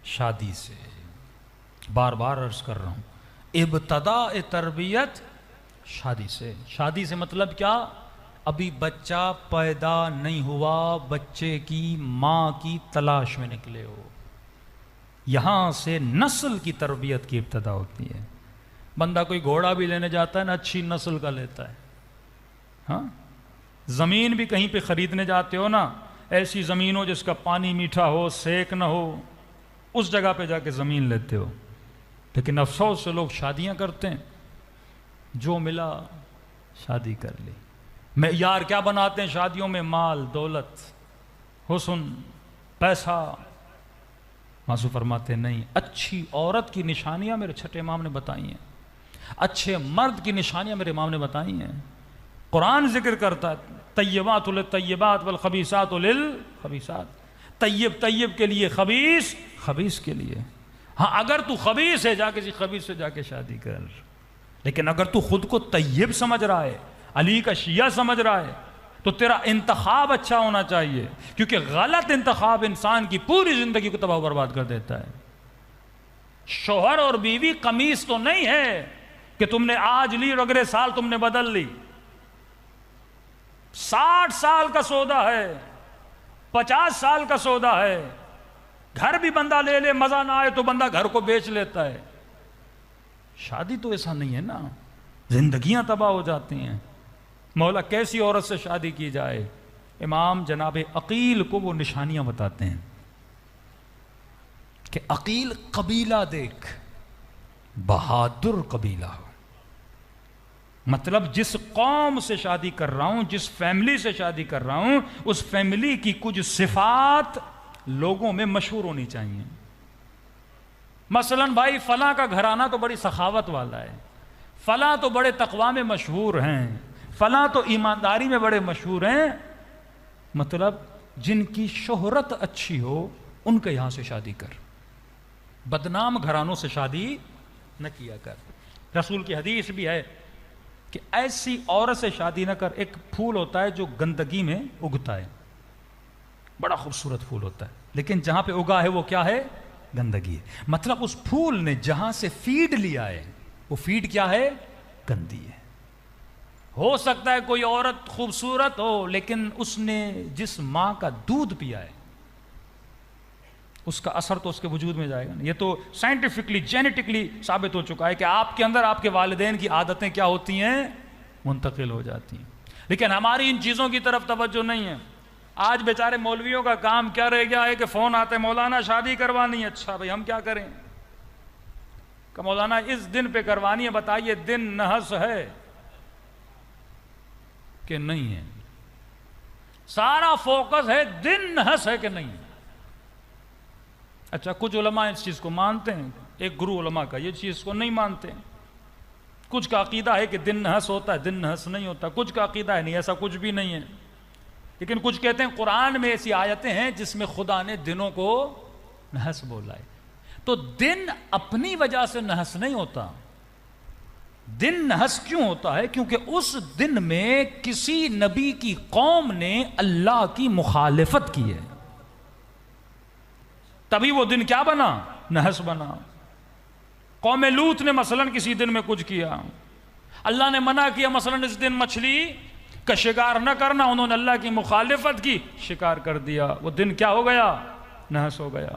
شادی سے بار بار عرض کر رہا ہوں، ابتداء تربیت شادی سے۔ شادی سے مطلب کیا؟ ابھی بچہ پیدا نہیں ہوا، بچے کی ماں کی تلاش میں نکلے ہو، یہاں سے نسل کی تربیت کی ابتدا ہوتی ہے۔ بندہ کوئی گھوڑا بھی لینے جاتا ہے نا، اچھی نسل کا لیتا ہے۔ ہاں، زمین بھی کہیں پہ خریدنے جاتے ہو نا، ایسی زمین ہو جس کا پانی میٹھا ہو، سیک نہ ہو، اس جگہ پہ جا کے زمین لیتے ہو۔ لیکن افسوس سے لوگ شادیاں کرتے ہیں، جو ملا شادی کر لی۔ معیار کیا بناتے ہیں شادیوں میں؟ مال، دولت، حسن، پیسہ۔ معصوم فرماتے ہیں نہیں، اچھی عورت کی نشانیاں میرے چھٹے امام نے بتائی ہیں، اچھے مرد کی نشانیاں میرے امام نے بتائی ہیں۔ قرآن ذکر کرتا ہے طیبات للطیبات والخبیثات للخبیثات، طیب طیب کے لیے، خبیث خبیث کے لیے۔ ہاں، اگر تو خبیث ہے جا کسی خبیث سے جا کے شادی کر، لیکن اگر تو خود کو طیب سمجھ رہا ہے، علی کا شیعہ سمجھ رہا ہے، تو تیرا انتخاب اچھا ہونا چاہیے، کیونکہ غلط انتخاب انسان کی پوری زندگی کو تباہ و برباد کر دیتا ہے۔ شوہر اور بیوی قمیص تو نہیں ہے کہ تم نے آج لی اور اگلے سال تم نے بدل لی۔ 60 سال کا سودا ہے، 50 سال کا سودا ہے۔ گھر بھی بندہ لے لے، مزہ نہ آئے تو بندہ گھر کو بیچ لیتا ہے۔ شادی تو ایسا نہیں ہے نا، زندگیاں تباہ ہو جاتی ہیں۔ مولا کیسی عورت سے شادی کی جائے؟ امام جناب عقیل کو وہ نشانیاں بتاتے ہیں کہ عقیل قبیلہ دیکھ، بہادر قبیلہ ہو، مطلب جس قوم سے شادی کر رہا ہوں، جس فیملی سے شادی کر رہا ہوں، اس فیملی کی کچھ صفات لوگوں میں مشہور ہونی چاہیے۔ مثلا بھائی فلاں کا گھرانہ تو بڑی سخاوت والا ہے، فلاں تو بڑے تقوی میں مشہور ہیں، فلاں تو ایمانداری میں بڑے مشہور ہیں، مطلب جن کی شہرت اچھی ہو ان کے یہاں سے شادی کر، بدنام گھرانوں سے شادی نہ کیا کر۔ رسول کی حدیث بھی ہے کہ ایسی عورت سے شادی نہ کر۔ ایک پھول ہوتا ہے جو گندگی میں اگتا ہے، بڑا خوبصورت پھول ہوتا ہے، لیکن جہاں پہ اگا ہے وہ کیا ہے؟ گندگی ہے۔ مطلب اس پھول نے جہاں سے فیڈ لیا ہے وہ فیڈ کیا ہے؟ گندی ہے۔ ہو سکتا ہے کوئی عورت خوبصورت ہو، لیکن اس نے جس ماں کا دودھ پیا ہے اس کا اثر تو اس کے وجود میں جائے گا۔ یہ تو سائنٹیفکلی جینیٹکلی ثابت ہو چکا ہے کہ آپ کے اندر آپ کے والدین کی عادتیں کیا ہوتی ہیں؟ منتقل ہو جاتی ہیں۔ لیکن ہماری ان چیزوں کی طرف توجہ نہیں ہے۔ آج بیچارے مولویوں کا کام کیا رہ گیا ہے کہ فون آتے ہیں، مولانا شادی کروانی ہے۔ اچھا بھائی ہم کیا کریں؟ کہ مولانا اس دن پہ کروانی ہے، بتائیے دن نحس ہے کہ نہیں ہے؟ سارا فوکس ہے دن نحس ہے کہ نہیں۔ اچھا کچھ علماء اس چیز کو مانتے ہیں، ایک گروہ علماء کا یہ چیز کو نہیں مانتے، کچھ کا عقیدہ ہے کہ دن نحس ہوتا ہے، دن نحس نہیں ہوتا، کچھ کا عقیدہ ہے نہیں ایسا کچھ بھی نہیں ہے، لیکن کچھ کہتے ہیں قرآن میں ایسی آیتیں ہیں جس میں خدا نے دنوں کو نحس بولا ہے۔ تو دن اپنی وجہ سے نحس نہیں ہوتا۔ دن نحس کیوں ہوتا ہے؟ کیونکہ اس دن میں کسی نبی کی قوم نے اللہ کی مخالفت کی ہے، تبھی وہ دن کیا بنا؟ نحس بنا۔ قوم لوط نے مثلا کسی دن میں کچھ کیا، اللہ نے منع کیا مثلا اس دن مچھلی کا شکار نہ کرنا، انہوں نے اللہ کی مخالفت کی، شکار کر دیا، وہ دن کیا ہو گیا؟ نحس ہو گیا۔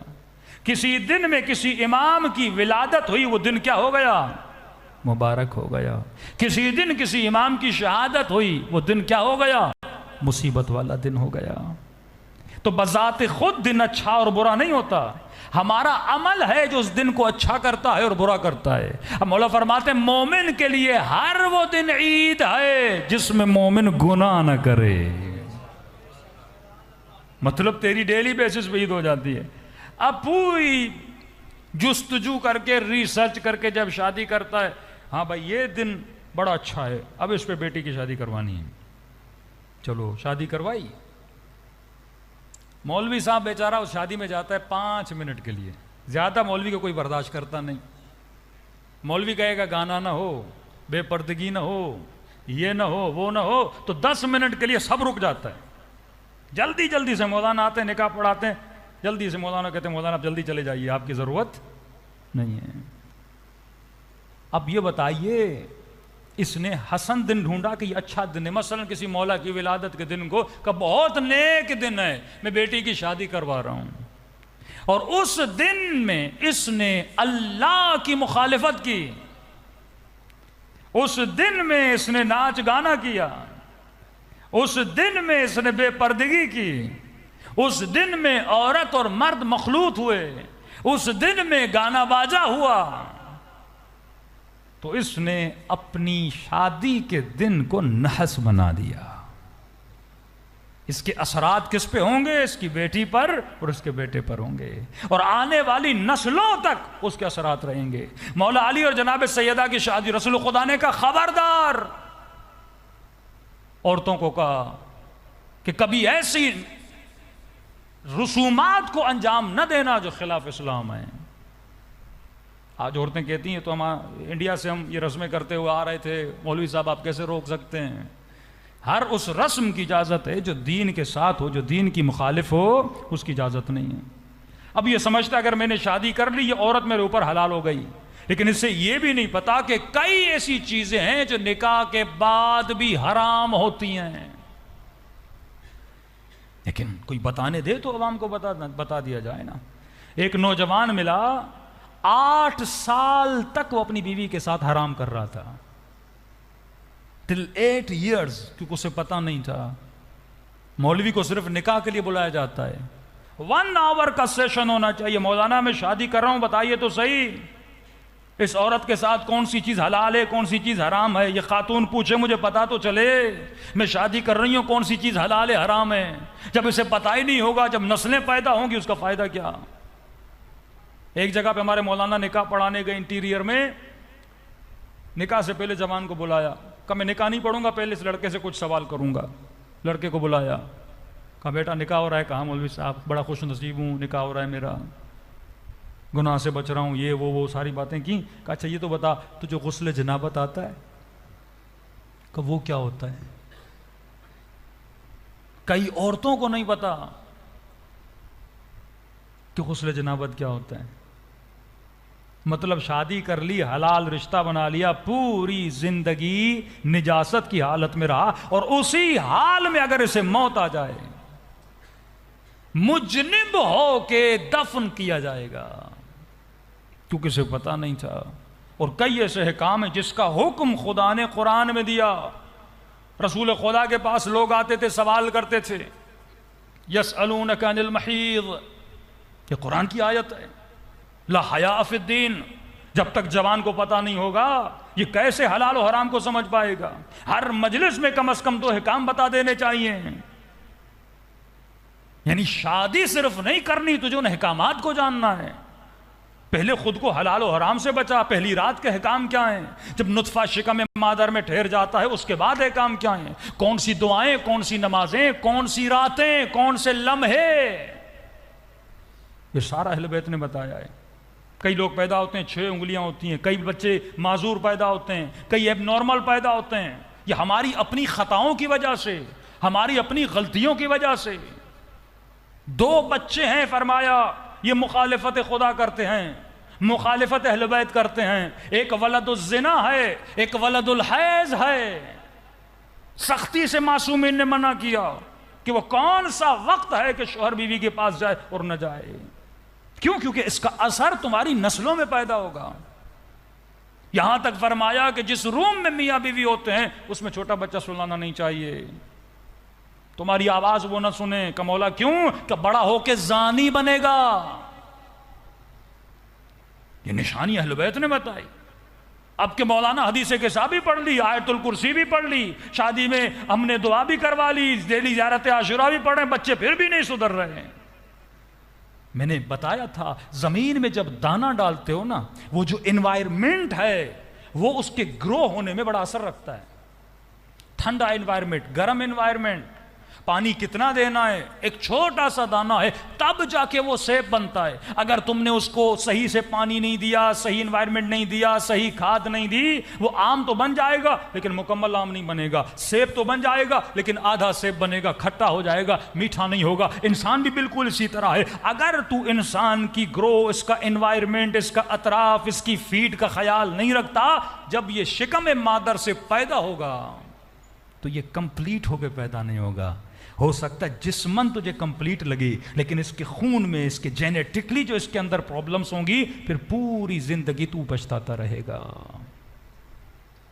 کسی دن میں کسی امام کی ولادت ہوئی، وہ دن کیا ہو گیا؟ مبارک ہو گیا۔ کسی دن کسی امام کی شہادت ہوئی، وہ دن کیا ہو گیا؟ مصیبت والا دن ہو گیا۔ تو بذات خود دن اچھا اور برا نہیں ہوتا، ہمارا عمل ہے جو اس دن کو اچھا کرتا ہے اور برا کرتا ہے۔ اب مولا فرماتے ہیں مومن کے لیے ہر وہ دن عید ہے جس میں مومن گناہ نہ کرے۔ مطلب تیری ڈیلی بیسس پہ عید ہو جاتی ہے۔ اب پوری جستجو کر کے ریسرچ کر کے جب شادی کرتا ہے، ہاں بھائی یہ دن بڑا اچھا ہے، اب اس پہ بیٹی کی شادی کروانی ہے، چلو شادی کروائی۔ مولوی صاحب بیچارہ اس شادی میں جاتا ہے 5 منٹ کے لیے، زیادہ مولوی کو کوئی برداشت کرتا نہیں۔ مولوی کہے گا گانا نہ ہو، بے پردگی نہ ہو، یہ نہ ہو، وہ نہ ہو، تو 10 منٹ کے لیے سب رک جاتا ہے۔ جلدی جلدی سے مولانا آتے ہیں، نکاح پڑھاتے ہیں، جلدی سے مولانا کہتے ہیں مولانا آپ جلدی چلے جائیے، آپ کی ضرورت نہیں ہے۔ اب یہ بتائیے اس نے حسن دن ڈھونڈا کہ یہ اچھا دن ہے، مثلا کسی مولا کی ولادت کے دن کو کہ بہت نیک دن ہے، میں بیٹی کی شادی کروا رہا ہوں، اور اس دن میں اس نے اللہ کی مخالفت کی، اس دن میں اس نے ناچ گانا کیا، اس دن میں اس نے بے پردگی کی، اس دن میں عورت اور مرد مخلوط ہوئے، اس دن میں گانا باجا ہوا، تو اس نے اپنی شادی کے دن کو نحس بنا دیا۔ اس کے اثرات کس پہ ہوں گے؟ اس کی بیٹی پر اور اس کے بیٹے پر ہوں گے، اور آنے والی نسلوں تک اس کے اثرات رہیں گے۔ مولا علی اور جناب سیدہ کی شادی، رسول خدا نے کہا خبردار عورتوں کو کہا کہ کبھی ایسی رسومات کو انجام نہ دینا جو خلاف اسلام ہیں۔ آج عورتیں کہتی ہیں تو ہم انڈیا سے ہم یہ رسمیں کرتے ہوئے آ رہے تھے، مولوی صاحب آپ کیسے روک سکتے ہیں؟ ہر اس رسم کی اجازت ہے جو دین کے ساتھ ہو، جو دین کی مخالف ہو اس کی اجازت نہیں ہے۔ اب یہ سمجھتا اگر میں نے شادی کر لی یہ عورت میرے اوپر حلال ہو گئی، لیکن اس سے یہ بھی نہیں پتا کہ کئی ایسی چیزیں ہیں جو نکاح کے بعد بھی حرام ہوتی ہیں، لیکن کوئی بتانے دے تو عوام کو بتا دیا جائے نا۔ ایک نوجوان ملا، 8 سال تک وہ اپنی بیوی کے ساتھ حرام کر رہا تھا، till 8 years، کیونکہ اسے پتا نہیں تھا۔ مولوی کو صرف نکاح کے لیے بلایا جاتا ہے، 1 hour کا سیشن ہونا چاہیے، مولانا میں شادی کر رہا ہوں بتائیے تو صحیح اس عورت کے ساتھ کون سی چیز حلال ہے کون سی چیز حرام ہے، یہ خاتون پوچھے مجھے پتا تو چلے میں شادی کر رہی ہوں کون سی چیز حلال ہے حرام ہے۔ جب اسے پتا ہی نہیں ہوگا، جب نسلیں پیدا ہوں گی اس کا فائدہ کیا؟ ایک جگہ پہ ہمارے مولانا نکاح پڑھانے گئے انٹیریئر میں، نکاح سے پہلے جوان کو بلایا، کہا میں نکاح نہیں پڑھوں گا، پہلے اس لڑکے سے کچھ سوال کروں گا۔ لڑکے کو بلایا، کہا بیٹا نکاح ہو رہا ہے؟ کہا مولوی صاحب بڑا خوش نصیب ہوں، نکاح ہو رہا ہے میرا، گناہ سے بچ رہا ہوں، یہ وہ ساری باتیں کی۔ کہا اچھا یہ تو بتا تجھے غسل جنابت آتا ہے؟ کہ وہ کیا ہوتا ہے؟ کئی عورتوں کو نہیں پتا کہ غسل جنابت کیا ہوتا ہے۔ مطلب شادی کر لی، حلال رشتہ بنا لیا، پوری زندگی نجاست کی حالت میں رہا، اور اسی حال میں اگر اسے موت آ جائے مجنب ہو کے دفن کیا جائے گا، کیونکہ اسے پتا نہیں تھا۔ اور کئی ایسے حکام ہیں جس کا حکم خدا نے قرآن میں دیا۔ رسول خدا کے پاس لوگ آتے تھے، سوال کرتے تھے، یسألونک عن المحیض، یہ قرآن کی آیت ہے، لا حیاء فی الدین، جب تک جوان کو پتا نہیں ہوگا یہ کیسے حلال و حرام کو سمجھ پائے گا؟ ہر مجلس میں کم از کم 2 حکام بتا دینے چاہیے۔ یعنی شادی صرف نہیں کرنی، تجھے ان حکامات کو جاننا ہے۔ پہلے خود کو حلال و حرام سے بچا، پہلی رات کے حکام کیا ہیں؟ جب نطفہ شکم مادر میں ٹھہر جاتا ہے اس کے بعد حکام کیا ہیں؟ کون سی دعائیں، کون سی نمازیں، کون سی راتیں، کون سے لمحے، یہ سارا اہل بیت نے بتایا ہے۔ کئی لوگ پیدا ہوتے ہیں 6 انگلیاں ہوتی ہیں، کئی بچے معذور پیدا ہوتے ہیں، کئی ایب نارمل پیدا ہوتے ہیں۔ یہ ہماری اپنی خطاؤں کی وجہ سے، ہماری اپنی غلطیوں کی وجہ سے۔ 2 بچے ہیں، فرمایا یہ مخالفت خدا کرتے ہیں، مخالفت اہل بیت کرتے ہیں، ایک ولد الزنا ہے، ایک ولد الحیض ہے۔ سختی سے معصومین نے منع کیا کہ وہ کون سا وقت ہے کہ شوہر بیوی کے پاس جائے اور نہ جائے۔ کیوں؟ کیونکہ اس کا اثر تمہاری نسلوں میں پیدا ہوگا۔ یہاں تک فرمایا کہ جس روم میں میاں بیوی ہوتے ہیں اس میں چھوٹا بچہ سلانا نہیں چاہیے، تمہاری آواز وہ نہ سنے۔ کہ مولا کیوں؟ کہ بڑا ہو کے زانی بنے گا۔ یہ نشانی اہل بیت نے بتائی۔ اب کہ مولانا حدیث کے ساتھ بھی پڑھ لی، آیت الکرسی بھی پڑھ لی، شادی میں ہم نے دعا بھی کروا لی، ڈیلی زیارت عاشورہ بھی پڑھیں، بچے پھر بھی نہیں سدھر رہے ہیں۔ میں نے بتایا تھا زمین میں جب دانہ ڈالتے ہو نا، وہ جو انوائرمنٹ ہے وہ اس کے گرو ہونے میں بڑا اثر رکھتا ہے۔ ٹھنڈا انوائرمنٹ، گرم انوائرمنٹ، پانی کتنا دینا ہے، ایک چھوٹا سا دانہ ہے، تب جا کے وہ سیب بنتا ہے۔ اگر تم نے اس کو صحیح سے پانی نہیں دیا، صحیح انوائرمنٹ نہیں دیا، صحیح کھاد نہیں دی، وہ آم تو بن جائے گا لیکن مکمل آم نہیں بنے گا، سیب تو بن جائے گا لیکن آدھا سیب بنے گا، کھٹا ہو جائے گا، میٹھا نہیں ہوگا۔ انسان بھی بالکل اسی طرح ہے، اگر تو انسان کی گرو، اس کا انوائرمنٹ، اس کا اطراف، اس کی فیڈ کا خیال نہیں رکھتا، جب یہ شکم مادر سے پیدا ہوگا تو یہ کمپلیٹ ہو کے پیدا نہیں ہوگا۔ ہو سکتا ہے جسمن تجھے کمپلیٹ لگے لیکن اس کے خون میں، اس کے جینیٹکلی جو اس کے اندر پرابلمز ہوں گی، پھر پوری زندگی تو پچھتاتا رہے گا۔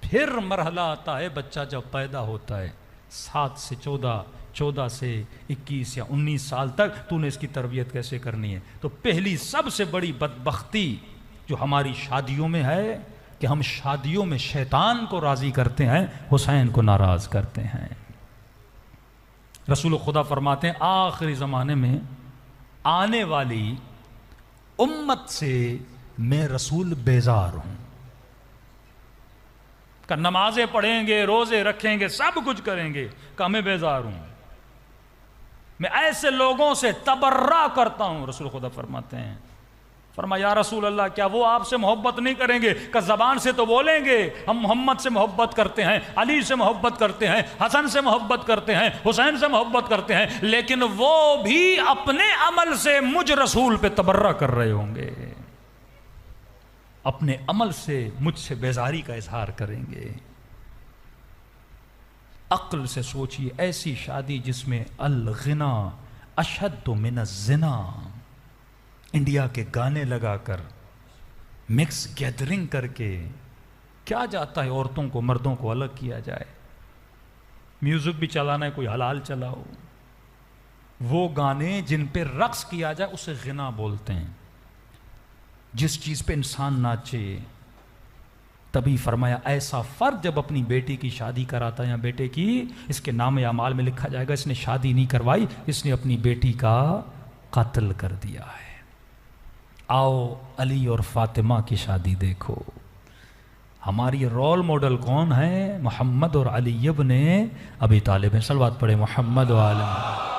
پھر مرحلہ آتا ہے بچہ جب پیدا ہوتا ہے 7 سے 14، 14 سے 21 یا 19 سال تک تو نے اس کی تربیت کیسے کرنی ہے۔ تو پہلی سب سے بڑی بدبختی جو ہماری شادیوں میں ہے کہ ہم شادیوں میں شیطان کو راضی کرتے ہیں، حسین کو ناراض کرتے ہیں۔ رسول خدا فرماتے ہیں آخری زمانے میں آنے والی امت سے میں رسول بیزار ہوں، کہ نمازیں پڑھیں گے، روزے رکھیں گے، سب کچھ کریں گے، کہ میں بیزار ہوں، میں ایسے لوگوں سے تبرہ کرتا ہوں۔ رسول خدا فرماتے ہیں، فرمایا یا رسول اللہ کیا وہ آپ سے محبت نہیں کریں گے؟ کہ زبان سے تو بولیں گے ہم محمد سے محبت کرتے ہیں، علی سے محبت کرتے ہیں، حسن سے محبت کرتے ہیں، حسین سے محبت کرتے ہیں، لیکن وہ بھی اپنے عمل سے مجھ رسول پہ تبرہ کر رہے ہوں گے، اپنے عمل سے مجھ سے بیزاری کا اظہار کریں گے۔ عقل سے سوچئے، ایسی شادی جس میں الغنا اشد من الزنا، انڈیا کے گانے لگا کر، مکس گیدرنگ کر کے، کیا جاتا ہے عورتوں کو مردوں کو الگ کیا جائے، میوزک بھی چلانا ہے، کوئی حلال چلاؤ، وہ گانے جن پہ رقص کیا جائے اسے غنا بولتے ہیں، جس چیز پہ انسان ناچے۔ تبھی فرمایا ایسا فرد جب اپنی بیٹی کی شادی کراتا ہے یا بیٹے کی، اس کے نام اعمال میں لکھا جائے گا اس نے شادی نہیں کروائی، اس نے اپنی بیٹی کا قتل کر دیا ہے۔ آؤ علی اور فاطمہ کی شادی دیکھو، ہماری رول ماڈل کون ہے؟ محمد اور علی ابن ابی طالب ہیں۔ صلوات پڑھے محمد و علی۔